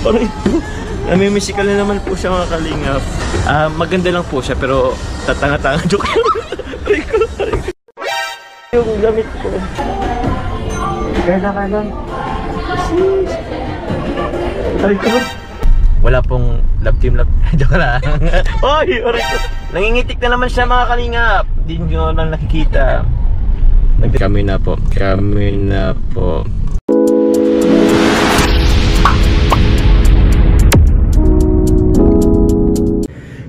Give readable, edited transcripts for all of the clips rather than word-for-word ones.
Parang ito. Namimisikal na naman po siya mga kalingap. Maganda lang po siya pero tatanga-tanga. Joke. Yung gamit ko. Kaya. Wala pong love team love. Joke lang. Oy, oray ko. Nangingitik na naman siya mga kalingap. Hindi nyo lang nakikita. Kami na po.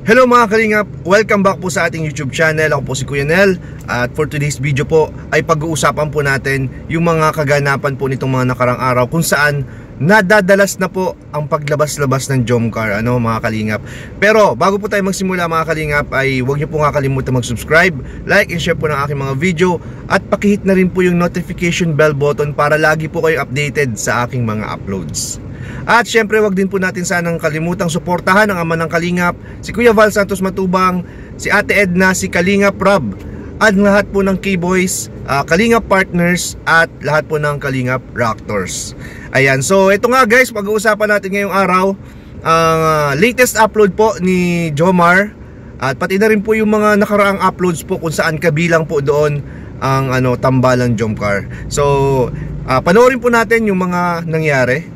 Hello mga kalingap, welcome back po sa ating YouTube channel. Ako po si Kuya Nel. At for today's video po ay pag-uusapan po natin yung mga kaganapan po nitong mga nakarang araw kung saan nadadalas na po ang paglabas-labas ng Jomcar, mga kalingap. Pero bago po tayo magsimula mga kalingap ay huwag niyo po nga kalimutan mag-subscribe, like and share po ng aking mga video at pakihit na rin po yung notification bell button para lagi po kayo updated sa aking mga uploads. At syempre wag din po natin sanang kalimutang suportahan ang ama ng kalingap, si Kuya Val Santos Matubang, si Ate Edna, si Kalingap Rob, at lahat po ng K-Boys, Kalingap Partners, at lahat po ng Kalingap Raptors. Ayan, so ito nga guys, pag-uusapan natin ngayong araw ang latest upload po ni Jomar, at pati na rin po yung mga nakaraang uploads po kung saan kabilang po doon ang tambalang Jomcar. So panoorin po natin yung mga nangyari.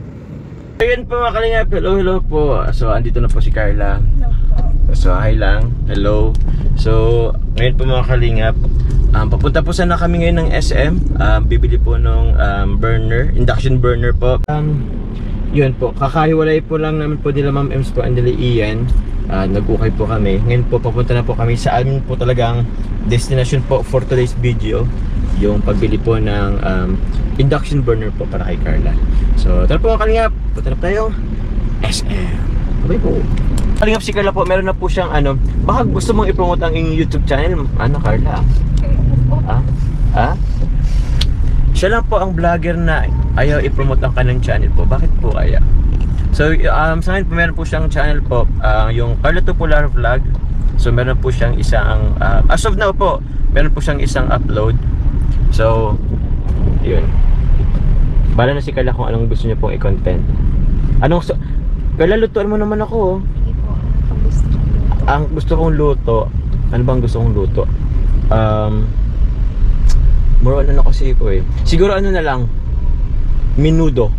Ayun po mga kalingap, hello po. So andito na po si Carla. So hi lang, hello. So ngayon po mga kalingap, papunta po sana kami ngayon ng SM. Bibili po ng burner, induction burner po. Yun po, kakahiwalay po lang namin po nila Ma'am Ems po and nila Ian. Nag-ukay po kami. Ngayon po papunta na po kami sa amin po talagang destination po for today's video, yung pagbili po ng induction burner po para kay Carla. So tara po mga kalingap, punta na tayo SM. Okay po. Kalingap, si Carla po, meron na po siyang baka gusto mong i-promote ang inyong YouTube channel, Carla? Siya lang po ang vlogger na ayaw i-promote ang kanyang channel po. Bakit po kaya? So sa akin po meron po siyang channel po, yung Carla Tupular Vlog. So meron po siyang isang as of now po, meron po siyang isang upload. So yun, bala na si Carla kung anong gusto niya pong i-content. Carla, lutuan mo naman ako. Ang gusto kong luto, ano bang gusto kong luto? More on kasi po eh. Siguro na lang, menudo.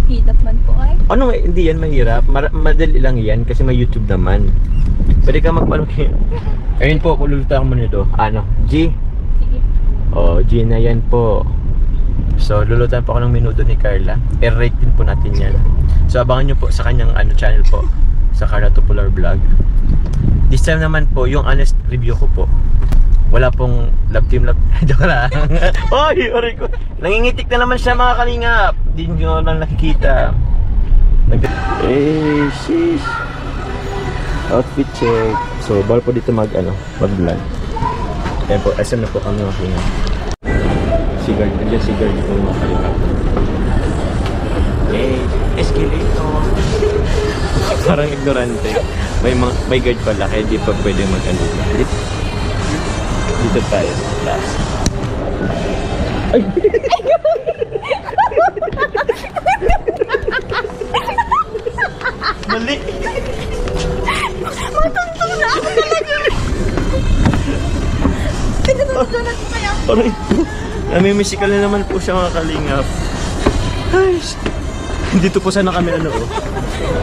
Hirap man po ay. Hindi yan mahirap. Madali lang yan kasi may YouTube naman. Pwede ka magpalaki. Ayun po, kululutan mo nito. G? Sige. G na yan po. So lulutan po ako ng menudo ni Carla. I-rate din po natin yan. So abangan nyo po sa kanyang channel po, sa Carla Tupular Vlog. This time naman po, yung honest review ko po, wala pong love team love. Joke lang. Oy, oray ko. Nangingitik na naman siya mga kalingap. Hindi nyo lang nakikita. Sis. Outfit check. So bawal po dito mag-vlog. Ayan po, SM na po kami mga kalingap. Sigar, nandiyan sigar dito mga kalingap. Escalator. Parang ignorante. May guard pala kaya di pa pwede mag-ano. Dito tayo. Last. Ay! Mali! Matuntun na ako talaga! Pinatutunan ko kaya. Parang ito. Namimisikal na naman po siya mga kalingap. Ay! Dito po sana kami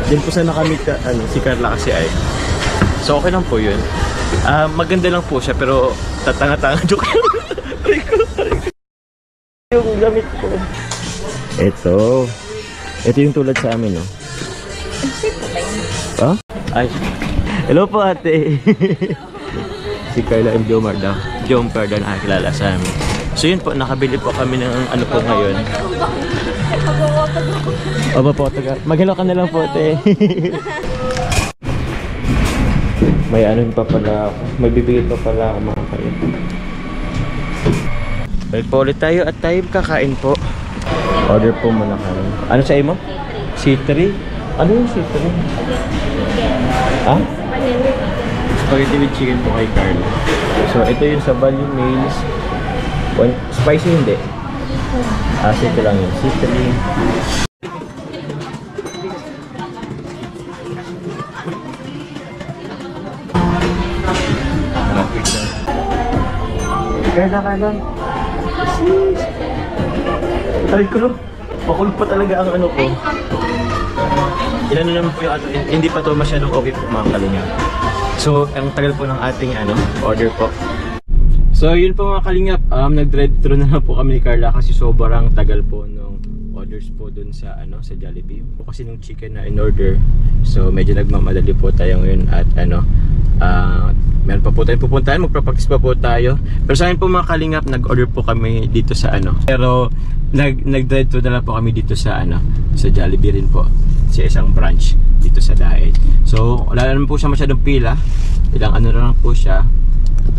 Diyan po sana kami si Carla kasi ay. So okay lang po yun. Maganda lang po siya pero tatanga-tanga. Joke. Yung gamit ko. Ito yung tulad sa amin, no? Ay. Hello po ate. Si Carla and Jomar daw. Jomcar daw nakakilala sa amin. So yun po, nakabili po kami ng po ngayon. Opo po, mag-hello ka na lang po ate. May pa pala ako. May bibigay pa pala ako mga kayo. Balik po ulit tayo at tayo kakain po. Order po muna kami. Ano sa mo? C3? Ano yung C3? Spaghetti with chicken po kay Carla. So ito yung sa value meals. Spicy hindi. C3 lang yun. C3. Carla. Ay ko, makulog pa talaga ang ano ko. Ilan na naman po yung ato, hindi pa to masyadong okay po mga kalingap. So, ang tagal po ng ating order po. So, yun po mga kalingap, nag-drive-thru na lang po kami ni Carla kasi sobrang tagal po nung orders po dun sa sa Jollibee. Po kasi nung chicken na in order. So, medyo nagmamadali po tayo ngayon at meron pa po tayong pupuntahan, magpa-practice pa po tayo. Pero sa akin po mga kalingap, nag-order po kami dito sa Pero nag-drive-thru na lang po kami dito sa sa Jollibee rin po. Sa isang branch dito sa Daet. So, wala naman po siya masyadong pila. Ilang na lang po siya.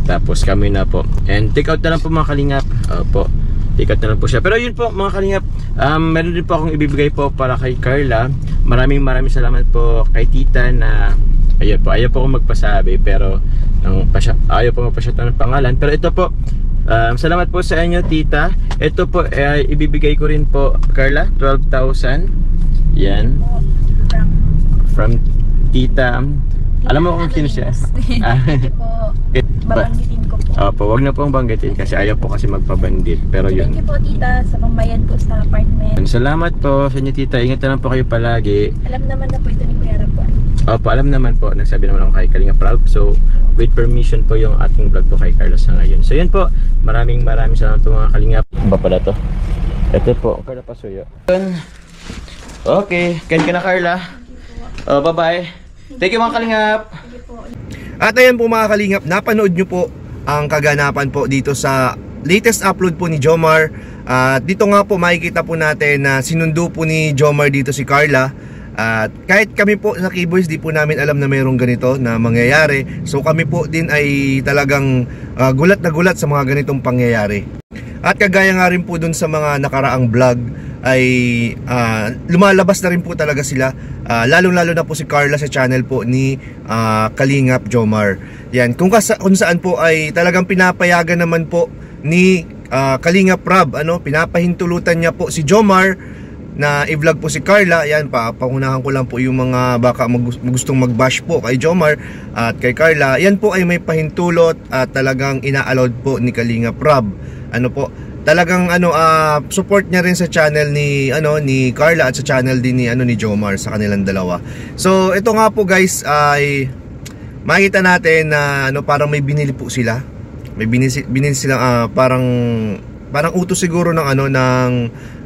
Tapos kami na po. And take out na lang po mga kalingap. Opo. Take out na lang po siya. Pero yun po mga kalingap, meron din po akong ibibigay po para kay Carla. Maraming salamat po kay tita na ayaw po akong magpasabi pero ayaw po magpasyat ng pangalan. Pero ito po, salamat po sa inyo tita. Ito po ibibigay ko rin po Carla, 12,000. Yan. From tita. Alam mo kung sino siya? Hindi po. Babanggitin ko po. Opo, wag na pong banggitin kasi ayaw po kasi magpabandit. Pero yun. Thank you po tita sa pambayad po sa apartment. Salamat po sa inyo tita. Ingat na lang po kayo palagi. Alam naman na po ito ni Kuya Rap po. Opo, alam naman po. Nagsabi naman ako kay Kalinga Prab. So, with permission po yung ating vlog po kay Carlos sa ngayon. So, yun po. Maraming salamat po mga Kalinga. Ba pala to? Ito po. Carla Pasuyo. Okay. Kain ka na Carla. Bye-bye. Thank you mga Kalingap. At ayan po mga kalingap, napanood nyo po ang kaganapan po dito sa latest upload po ni Jomar. At dito nga po makikita po natin na sinundo po ni Jomar dito si Carla. At kahit kami po sa Keyboys di po namin alam na mayroong ganito na mangyayari. So kami po din ay talagang gulat na gulat sa mga ganitong pangyayari. At kagaya nga rin po dun sa mga nakaraang vlog ay lumalabas na rin po talaga sila, lalong-lalo na po si Carla sa channel po ni Kalingap Jomar. Yan, kung saan po ay talagang pinapayagan naman po ni Kalingap Prab, pinapahintulutan niya po si Jomar na i-vlog po si Carla. Yan, paunahan ko lang po yung mga baka gustong mag-bash po kay Jomar at kay Carla. Yan po ay may pahintulot at talagang ina-allowed po ni Kalingap Prab. Talagang support niya rin sa channel ni ni Carla at sa channel din ni Jomar sa kanilang dalawa. So ito nga po guys ay makita natin na parang may binili po sila. May binili sila parang utos siguro ng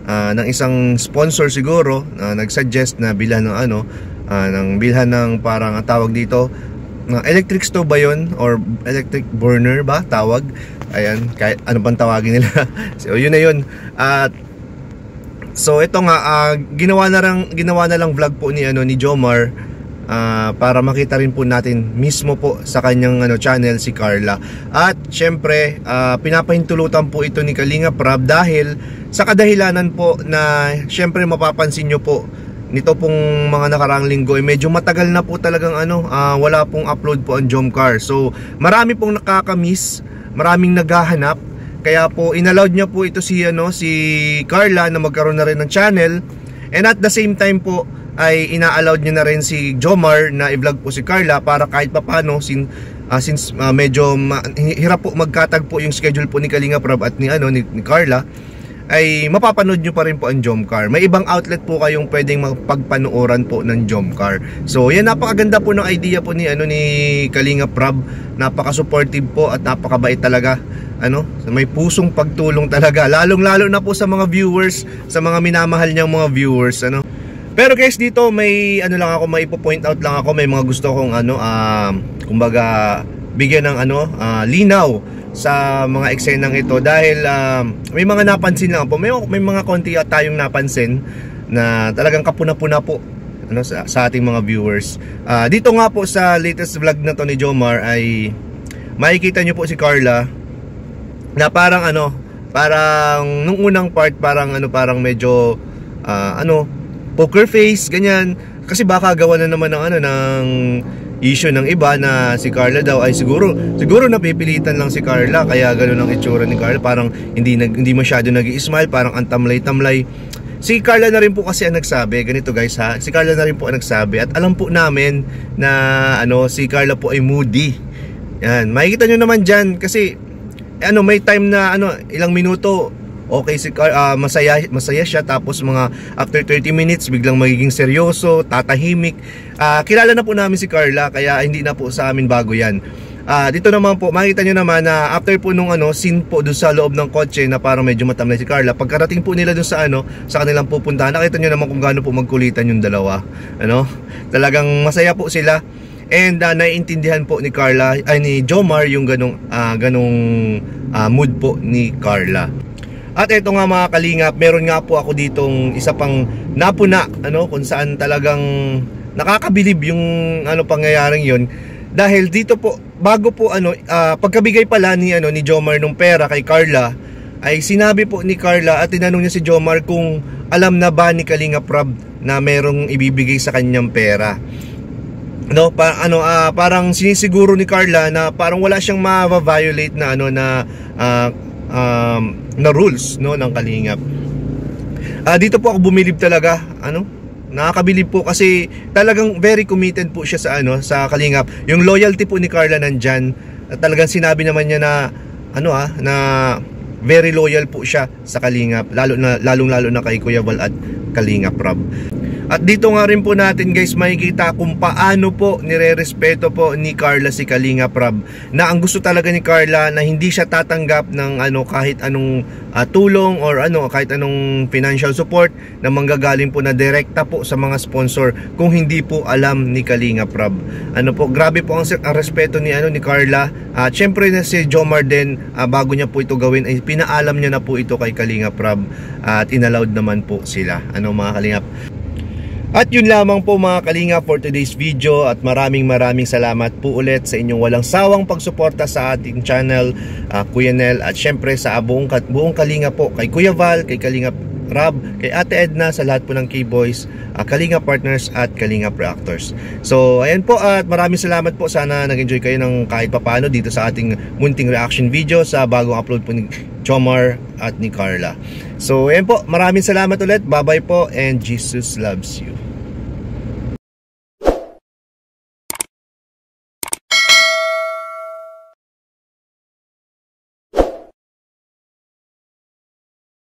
ng isang sponsor siguro nag-suggest na bilhan ng bilhan ng parang tawag dito electric stove ba yun or electric burner ba tawag. Ayan, kahit ano pang tawagin nila. So yun na yun. At so ito nga ginawa na lang vlog po ni Jomar para makita rin po natin mismo po sa kanyang channel si Carla. At syempre pinapahintulutan po ito ni Kalinga Prab dahil sa kadahilanan po na syempre mapapansin nyo po nito pong mga nakaraang linggo ay medyo matagal na po talagang wala pong upload po ang Jomcar. So marami pong nakakamiss, maraming naghahanap, kaya po inallowed niya po ito si Carla na magkaroon na rin ng channel. And at the same time po ay ina-allowed niya na rin si Jomar na i-vlog po si Carla para kahit papano since medyo hirap po magkatag po yung schedule po ni Kalinga Prab at ni Carla ay mapapanood nyo pa rin po ang Jomcar. May ibang outlet po kayong pwedeng magpagpanooran po ng Jomcar. So yan, napakaganda po ng idea po ni Kalinga Prab. Napaka-supportive po at napakabait talaga. May pusong pagtulong talaga. Lalong-lalo na po sa mga viewers, sa mga minamahal niyang mga viewers. Pero guys, dito may lang ako, may ipo-point out lang ako. May mga gusto kong kumbaga bigyan ng linaw sa mga eksenang ito dahil may mga napansin lang po, may mga konti tayong napansin na talagang kapuna-puna po sa ating mga viewers. Dito nga po sa latest vlog na to ni Jomar ay makikita nyo po si Carla na parang nung unang part parang medyo poker face ganyan, kasi baka gawa na naman ng issue ng iba na si Carla daw ay siguro napipilitan lang si Carla kaya gano'n ang itsura ni Carla, parang hindi masyado nag-i-smile, parang ang tamlay-tamlay. Si Carla na rin po kasi ang nagsabi, ganito guys ha, si Carla na rin po ang nagsabi at alam po namin na si Carla po ay moody. Yan, makikita nyo naman dyan kasi may time na ilang minuto okay si masaya siya, tapos mga after 30 minutes biglang magiging seryoso, tatahimik. Kilala na po namin si Carla, kaya hindi na po sa amin bago yan. Dito naman po, makita nyo naman na after po nung scene po dun sa loob ng kotse na parang medyo matamlay si Carla, pagkarating po nila dun sa sa kanilang pupuntahan, nakita nyo naman kung gaano po magkulitan yung dalawa. Talagang masaya po sila. And naiintindihan po ni Carla, ni Jomar yung ganong mood po ni Carla. At eto nga mga kalingap, meron nga po ako ditong isa pang napuna, kung saan talagang nakakabilib yung pangyayaring yon. Dahil dito po, bago po pagkabigay pala ni Jomar nung pera kay Carla, ay sinabi po ni Carla at tinanong niya si Jomar kung alam na ba ni Kalingap Rob na merong ibibigay sa kanyang pera. Parang sinisiguro ni Carla na parang wala siyang ma-violate na na rules ng Kalingap. Dito po ako bumilib talaga, nakakabilib po kasi talagang very committed po siya sa Kalingap. Yung loyalty po ni Carla nandyan. Talagang sinabi naman niya na na very loyal po siya sa Kalingap, lalong-lalo na kay Kuya Val at Kalingap Rob. At dito nga rin po natin guys makikita kung paano po nire-respeto po ni Carla si Kalingap Rob, na ang gusto talaga ni Carla na hindi siya tatanggap ng kahit anong tulong or kahit anong financial support na manggagaling po na direkta po sa mga sponsor kung hindi po alam ni Kalingap Rob. Grabe po ang respeto ni Carla. At syempre na si Jomar din, bago niya po ito gawin ay pinaalam niya na po ito kay Kalingap Rob at inallowed naman po sila mga Kalingap. At yun lamang po mga Kalingap for today's video, at maraming salamat po ulit sa inyong walang sawang pagsuporta sa ating channel, Kuya Nel, at syempre sa buong Kalingap po, kay Kuya Val, kay Kalingap Rob, kay Ate Edna, sa lahat po ng K-Boys, Kalingap Partners at Kalingap Reactors. So ayan po, at maraming salamat po. Sana nag-enjoy kayo ng kahit papano dito sa ating munting reaction video sa bagong upload po ni Jomar at ni Carla. So ayan po, maraming salamat ulit. Bye bye po, and Jesus loves you.